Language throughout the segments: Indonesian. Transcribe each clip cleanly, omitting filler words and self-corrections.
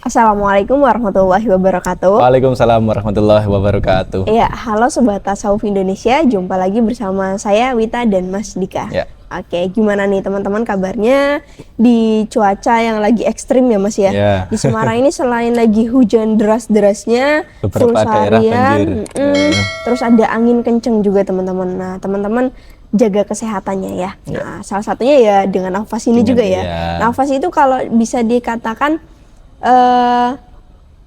Assalamualaikum warahmatullahi wabarakatuh. Waalaikumsalam warahmatullahi wabarakatuh. Ya, halo Sobat Tasawuf Indonesia, jumpa lagi bersama saya Wita dan Mas Dika. Ya. Oke, gimana nih teman-teman kabarnya di cuaca yang lagi ekstrim ya Mas ya? Ya. Di Semarang ini selain lagi hujan deras-derasnya, full Beberapa daerah seharian, banjir. terus ada angin kenceng juga teman-teman. Nah, teman-teman jaga kesehatannya ya. Nah, salah satunya ya dengan nafas ini juga ya. Nafas itu kalau bisa dikatakan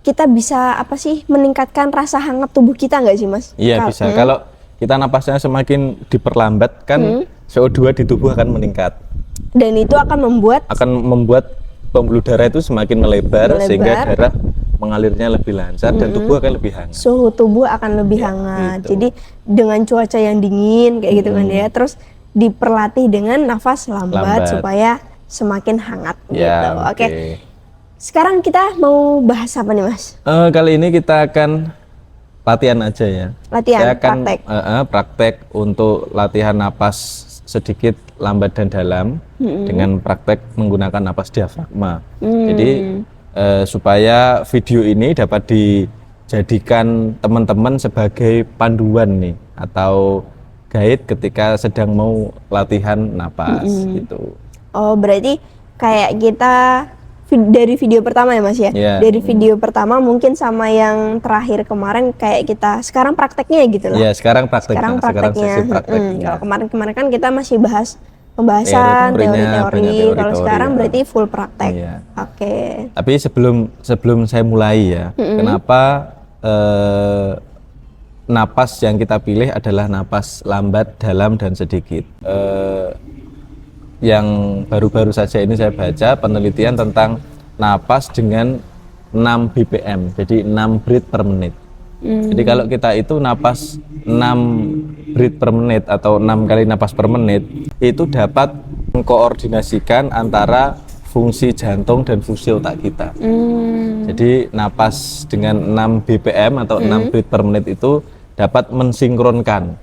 kita bisa meningkatkan rasa hangat tubuh kita nggak sih Mas? Iya bisa. Kalau kita napasnya semakin diperlambat kan CO2 di tubuh akan meningkat. Dan itu akan membuat pembuluh darah itu semakin melebar sehingga darah mengalirnya lebih lancar dan tubuh akan lebih hangat. Suhu tubuh akan lebih hangat. Gitu. Jadi dengan cuaca yang dingin kayak gitu kan ya. Terus diperlatih dengan nafas lambat supaya semakin hangat gitu. Oke. Sekarang kita mau bahas apa nih Mas? Kali ini kita akan latihan aja ya. Latihan, Saya akan praktek. Praktek untuk latihan napas sedikit lambat dan dalam dengan praktek menggunakan napas diafragma. Jadi supaya video ini dapat dijadikan teman-teman sebagai panduan nih atau guide ketika sedang mau latihan napas gitu. Oh, berarti kayak kita dari video pertama ya Mas ya? Dari video pertama mungkin sama yang terakhir kemarin kayak kita sekarang prakteknya gitu lah. Iya, sekarang prakteknya. Sekarang sesi prakteknya. Kalau kemarin-kemarin kan kita masih bahas pembahasan teori-teori. Kalau sekarang berarti full praktek. Iya. Oke. Tapi sebelum saya mulai ya, kenapa napas yang kita pilih adalah napas lambat, dalam dan sedikit. Yang baru-baru saja ini saya baca penelitian tentang napas dengan 6 BPM, jadi 6 breath per menit. Jadi kalau kita itu napas 6 breath per menit atau 6 kali napas per menit, itu dapat mengkoordinasikan antara fungsi jantung dan fungsi otak kita. Jadi napas dengan 6 BPM atau 6 breath per menit itu dapat mensinkronkan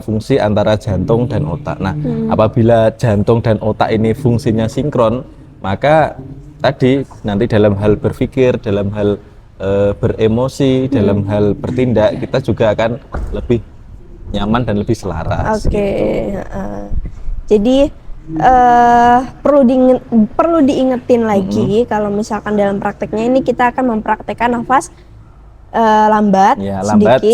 fungsi antara jantung dan otak. Nah, apabila jantung dan otak ini fungsinya sinkron, maka tadi nanti dalam hal berpikir, dalam hal beremosi, dalam hal bertindak, kita juga akan lebih nyaman dan lebih selaras. Oke. Gitu. Jadi perlu diingetin lagi kalau misalkan dalam prakteknya ini kita akan mempraktekkan nafas lambat,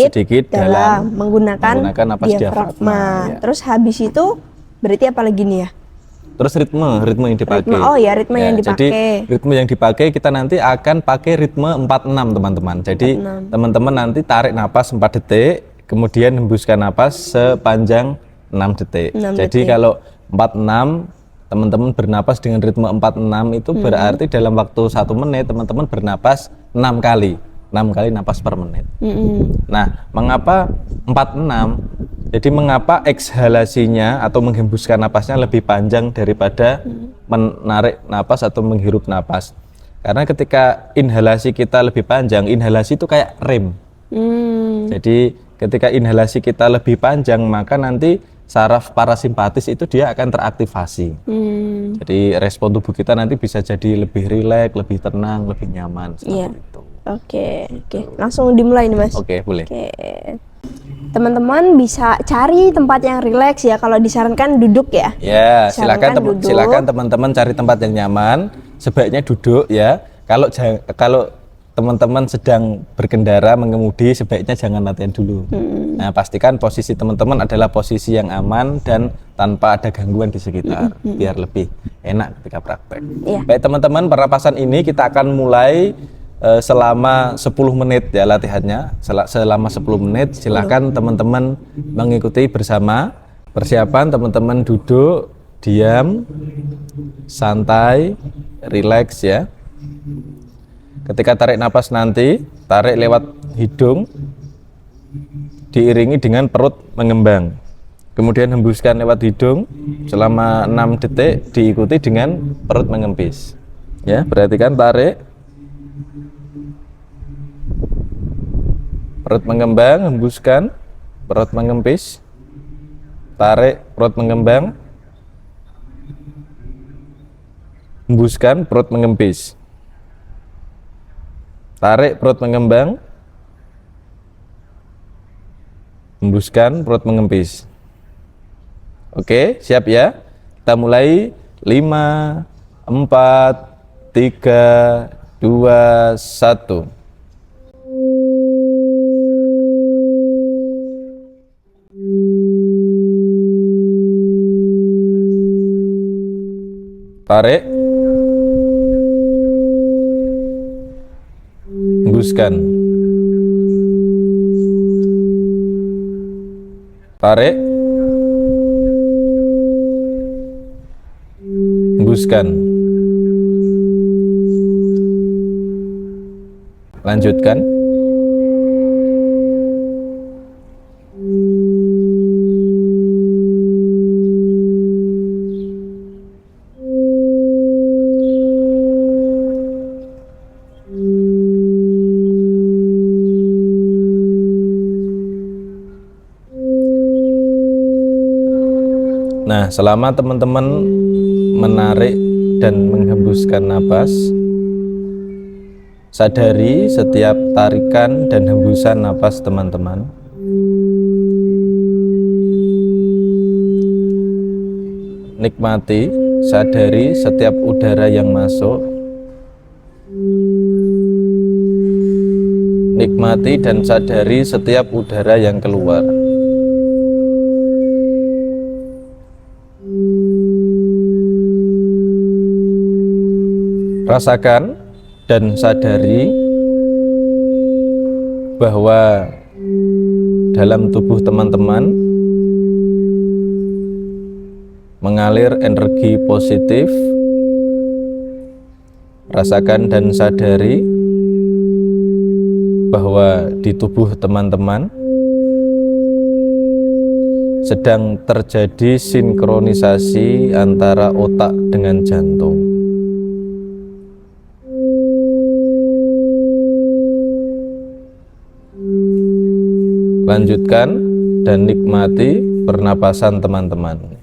sedikit, dalam menggunakan napas diafragma. Terus habis itu berarti apa lagi nih ya? Terus ritme yang dipakai. Ritme yang dipakai. Jadi ritme yang dipakai kita nanti akan pakai ritme 46 teman-teman. Jadi teman-teman nanti tarik napas 4 detik, kemudian hembuskan napas sepanjang 6 detik. Jadi kalau 46 teman-teman bernapas dengan ritme 46 itu berarti dalam waktu 1 menit teman-teman bernapas 6 kali napas per menit. Nah, mengapa 46? Jadi mengapa ekshalasinya atau menghembuskan napasnya lebih panjang daripada menarik napas atau menghirup napas? Karena ketika inhalasi kita lebih panjang, inhalasi itu kayak rem. Jadi ketika inhalasi kita lebih panjang, maka nanti saraf parasimpatis itu dia akan teraktivasi. Jadi respon tubuh kita nanti bisa jadi lebih rileks, lebih tenang, lebih nyaman seperti itu. Oke. Langsung dimulai nih Mas. Oke, boleh. Teman-teman bisa cari tempat yang rileks ya. Kalau disarankan duduk ya. Ya, silakan teman-teman cari tempat yang nyaman. Sebaiknya duduk ya. Kalau teman-teman sedang berkendara mengemudi, sebaiknya jangan latihan dulu. Nah, pastikan posisi teman-teman adalah posisi yang aman dan tanpa ada gangguan di sekitar, biar lebih enak ketika praktek. Baik teman-teman, pernapasan ini kita akan mulai selama 10 menit ya latihannya. Selama 10 menit silakan teman-teman mengikuti bersama. Persiapan teman-teman duduk, diam, santai, rileks ya. Ketika tarik napas nanti, tarik lewat hidung diiringi dengan perut mengembang. Kemudian hembuskan lewat hidung selama 6 detik diikuti dengan perut mengempis. Ya, perhatikan tarik. Perut mengembang, hembuskan, perut mengempis, tarik, perut mengembang, hembuskan, perut mengempis. Tarik, perut mengembang. Hembuskan, perut mengempis. Oke, siap ya? Kita mulai. 5, 4, 3, 2, 1. Tarik. Hembuskan. Tarik. Hembuskan. Lanjutkan. Nah, selama teman-teman menarik dan menghembuskan napas, sadari setiap tarikan dan hembusan napas teman-teman. Nikmati, sadari setiap udara yang masuk. Nikmati dan sadari setiap udara yang keluar. Rasakan dan sadari bahwa dalam tubuh teman-teman mengalir energi positif. Rasakan dan sadari bahwa di tubuh teman-teman sedang terjadi sinkronisasi antara otak dengan jantung. Lanjutkan dan nikmati pernapasan teman-teman.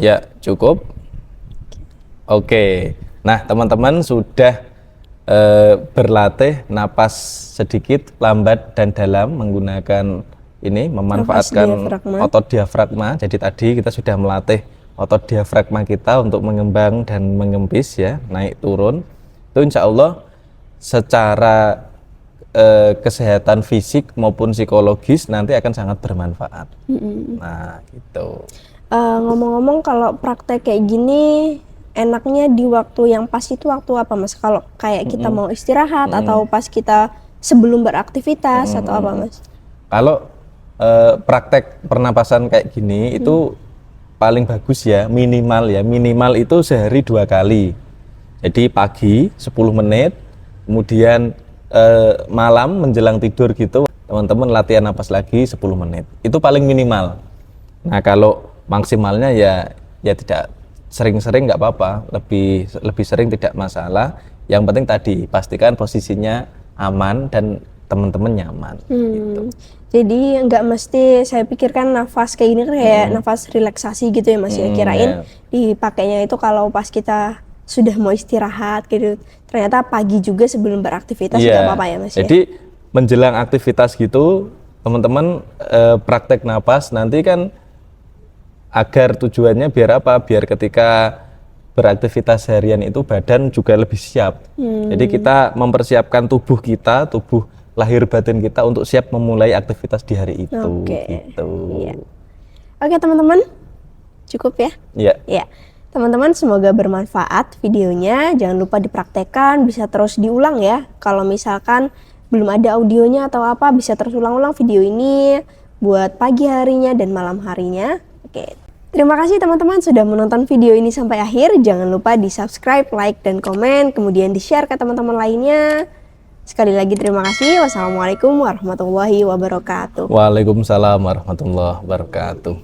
Ya, cukup. Oke. Nah, teman-teman sudah berlatih napas sedikit, lambat dan dalam menggunakan ini, memanfaatkan otot diafragma. Jadi tadi kita sudah melatih otot diafragma kita untuk mengembang dan mengempis ya, naik turun. Itu insya Allah secara kesehatan fisik maupun psikologis nanti akan sangat bermanfaat. Nah, gitu. Ngomong-ngomong, kalau praktek kayak gini enaknya di waktu yang pas itu waktu apa, Mas? Kalau kayak kita mau istirahat atau pas kita sebelum beraktivitas atau apa, Mas? Kalau praktek pernapasan kayak gini itu paling bagus ya, minimal itu sehari 2 kali. Jadi pagi 10 menit, kemudian malam menjelang tidur gitu teman-teman latihan napas lagi 10 menit. Itu paling minimal. Nah, kalau maksimalnya ya tidak sering-sering nggak apa-apa, lebih sering tidak masalah. Yang penting tadi pastikan posisinya aman dan teman-teman nyaman. Gitu. Jadi nggak mesti, saya pikirkan nafas kayak gini kan kayak nafas relaksasi gitu ya Mas ya. Kirain dipakainya itu kalau pas kita sudah mau istirahat gitu. Ternyata pagi juga sebelum beraktivitas nggak apa-apa ya Mas. Jadi menjelang aktivitas gitu teman-teman praktek napas nanti kan agar tujuannya biar apa? Biar ketika beraktivitas harian itu badan juga lebih siap. Jadi kita mempersiapkan tubuh kita, tubuh lahir batin kita untuk siap memulai aktivitas di hari itu. Gitu. Iya. Oke teman-teman, cukup ya? Iya. Teman-teman, semoga bermanfaat videonya. Jangan lupa dipraktekkan, bisa terus diulang ya. Kalau misalkan belum ada audionya atau apa, bisa terus ulang-ulang video ini buat pagi harinya dan malam harinya. Oke. Terima kasih teman-teman sudah menonton video ini sampai akhir. Jangan lupa di subscribe, like, dan komen. Kemudian di share ke teman-teman lainnya. Sekali lagi terima kasih. Wassalamualaikum warahmatullahi wabarakatuh. Waalaikumsalam warahmatullahi wabarakatuh.